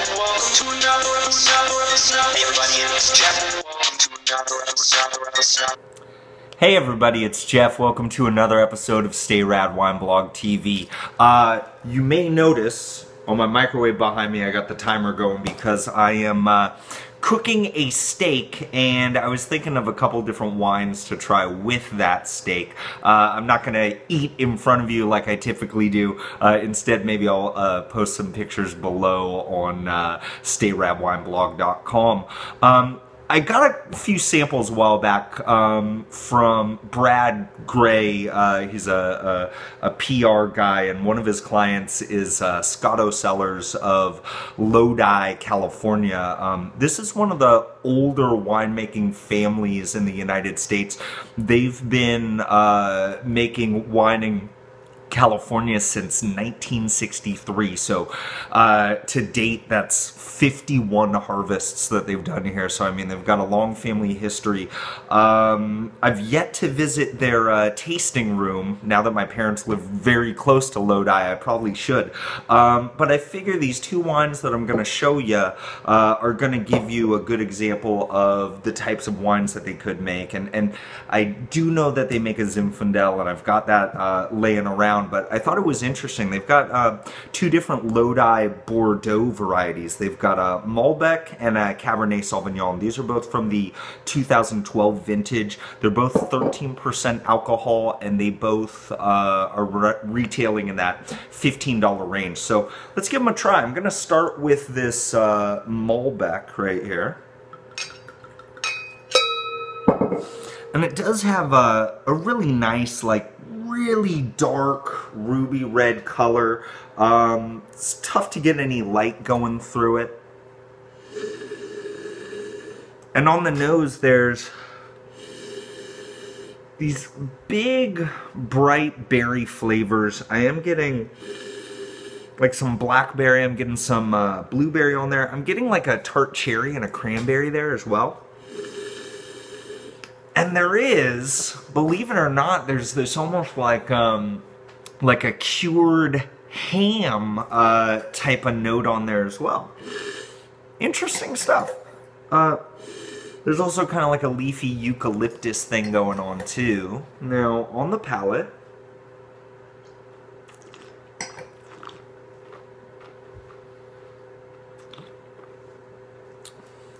welcome to another episode. Hey everybody, it's Jeff. Welcome to another episode. Hey everybody, it's Jeff. Welcome to another episode of Stay Rad Wine Blog TV. You may notice on my microwave behind me I got the timer going because I am cooking a steak, and I was thinking of a couple different wines to try with that steak. I'm not going to eat in front of you like I typically do. Instead, maybe I'll post some pictures below on stayradwineblog.com. I got a few samples a while back from Brad Gray. He's a PR guy, and one of his clients is Scotto Cellars of Lodi, California. This is one of the older winemaking families in the United States. They've been making wine in California since 1963, so to date that's 51 harvests that they've done here. So I mean, they've got a long family history. I've yet to visit their tasting room. Now that my parents live very close to Lodi, I probably should, but I figure these two wines that I'm going to show you are going to give you a good example of the types of wines that they could make, and I do know that they make a Zinfandel, and I've got that laying around. But I thought it was interesting. They've got two different Lodi Bordeaux varieties. They've got a Malbec and a Cabernet Sauvignon. These are both from the 2012 vintage. They're both 13% alcohol, and they both are retailing in that $15 range. So let's give them a try. I'm going to start with this Malbec right here. And it does have a really nice, like, really dark ruby red color. It's tough to get any light going through it. And on the nose there's these big bright berry flavors. I am getting like some blackberry, I'm getting some blueberry on there. I'm getting like a tart cherry and a cranberry there as well. And there is, believe it or not, there's this almost like a cured ham type of note on there as well. Interesting stuff. There's also kind of like a leafy eucalyptus thing going on too. Now, on the palate,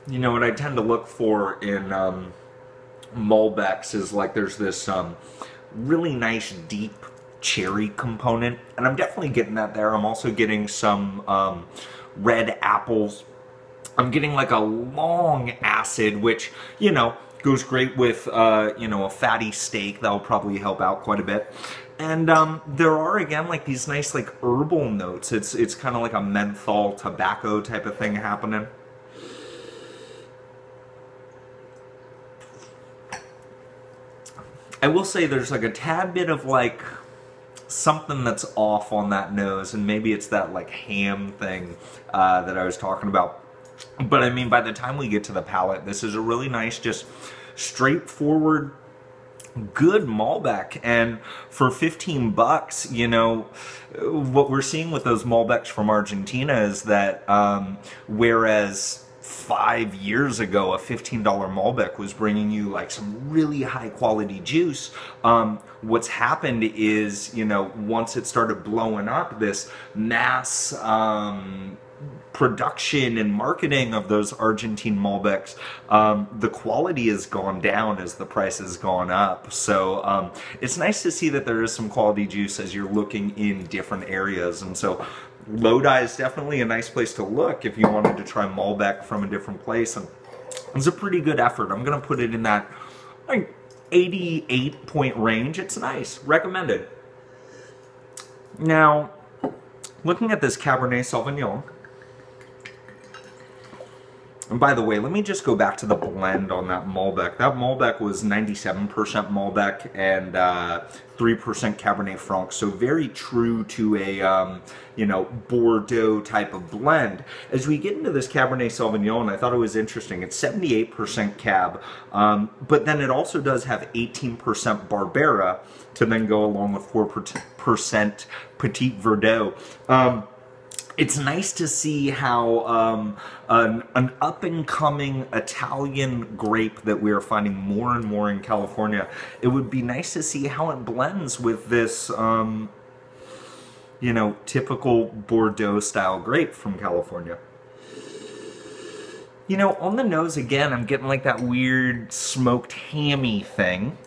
you know what I tend to look for in Malbecs is like there's this really nice deep cherry component, and I'm definitely getting that there. I'm also getting some red apples. I'm getting like a long acid, which, you know, goes great with you know, a fatty steak. That'll probably help out quite a bit. And there are, again, like these nice like herbal notes. It's kind of like a menthol tobacco type of thing happening. I will say there's like a tad bit of like something that's off on that nose, and maybe it's that like ham thing that I was talking about. But I mean, by the time we get to the palate, this is a really nice, just straightforward, good Malbec. And for 15 bucks, you know, what we're seeing with those Malbecs from Argentina is that whereas 5 years ago, a $15 Malbec was bringing you like some really high quality juice. What's happened is, you know, once it started blowing up, this mass production and marketing of those Argentine Malbecs, the quality has gone down as the price has gone up. So it's nice to see that there is some quality juice as you're looking in different areas. And so Lodi is definitely a nice place to look if you wanted to try Malbec from a different place, and it's a pretty good effort. I'm going to put it in that like 88 point range. It's nice. Recommended. Now, looking at this Cabernet Sauvignon, and by the way, let me just go back to the blend on that Malbec. That Malbec was 97% Malbec and 3% Cabernet Franc, so very true to a you know, Bordeaux type of blend. As we get into this Cabernet Sauvignon, I thought it was interesting. It's 78% Cab, but then it also does have 18% Barbera to then go along with 4% Petit Verdot. it's nice to see how an up-and-coming Italian grape that we are finding more and more in California, it would be nice to see how it blends with this, you know, typical Bordeaux-style grape from California. You know, on the nose again, I'm getting like that weird smoked hammy thing.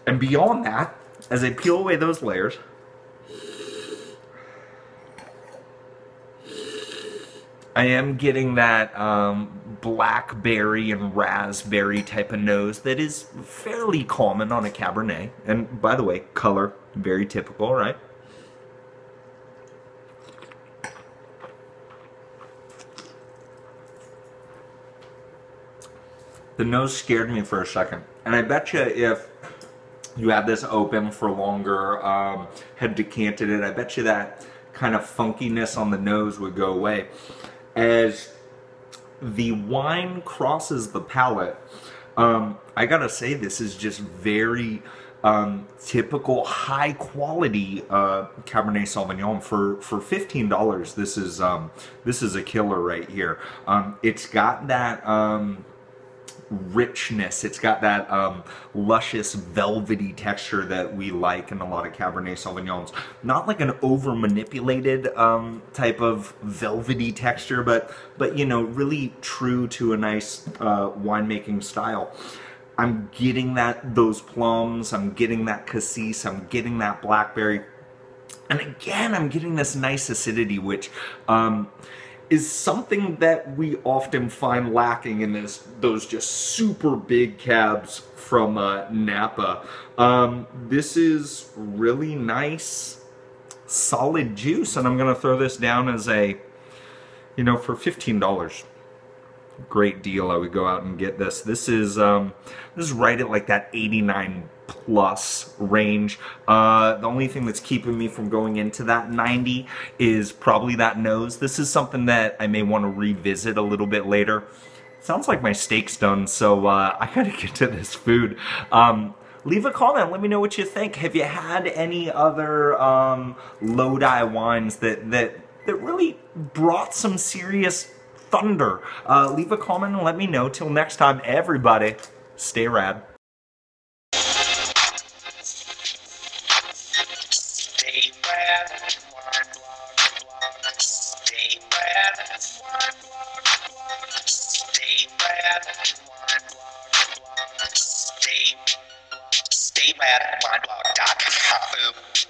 And beyond that, as I peel away those layers, I am getting that blackberry and raspberry type of nose that is fairly common on a Cabernet. And by the way, color, very typical, right? The nose scared me for a second. And I bet you if you had this open for longer, had decanted it, I bet you that kind of funkiness on the nose would go away. As the wine crosses the palate, I gotta say this is just very typical high quality Cabernet Sauvignon for $15. This is a killer right here. It's got that richness. It's got that luscious, velvety texture that we like in a lot of Cabernet Sauvignons. Not like an over-manipulated type of velvety texture, but you know, really true to a nice winemaking style. I'm getting those plums, I'm getting that cassis, I'm getting that blackberry, and again, I'm getting this nice acidity, which is something that we often find lacking in those just super big cabs from Napa. This is really nice, solid juice, and I'm gonna throw this down as a, you know, for $15. Great deal. I would go out and get this. This is right at like that 89 plus range. The only thing that's keeping me from going into that 90 is probably that nose. This is something that I may want to revisit a little bit later. Sounds like my steak's done, so I gotta get to this food. Leave a comment. Let me know what you think. Have you had any other Lodi wines that really brought some serious thunder? Leave a comment and let me know. Till next time, everybody, stay rad. Stay rad, wine blog. Stay rad, wine blog. Stay rad, wine blog. Stay rad, wineblog.com.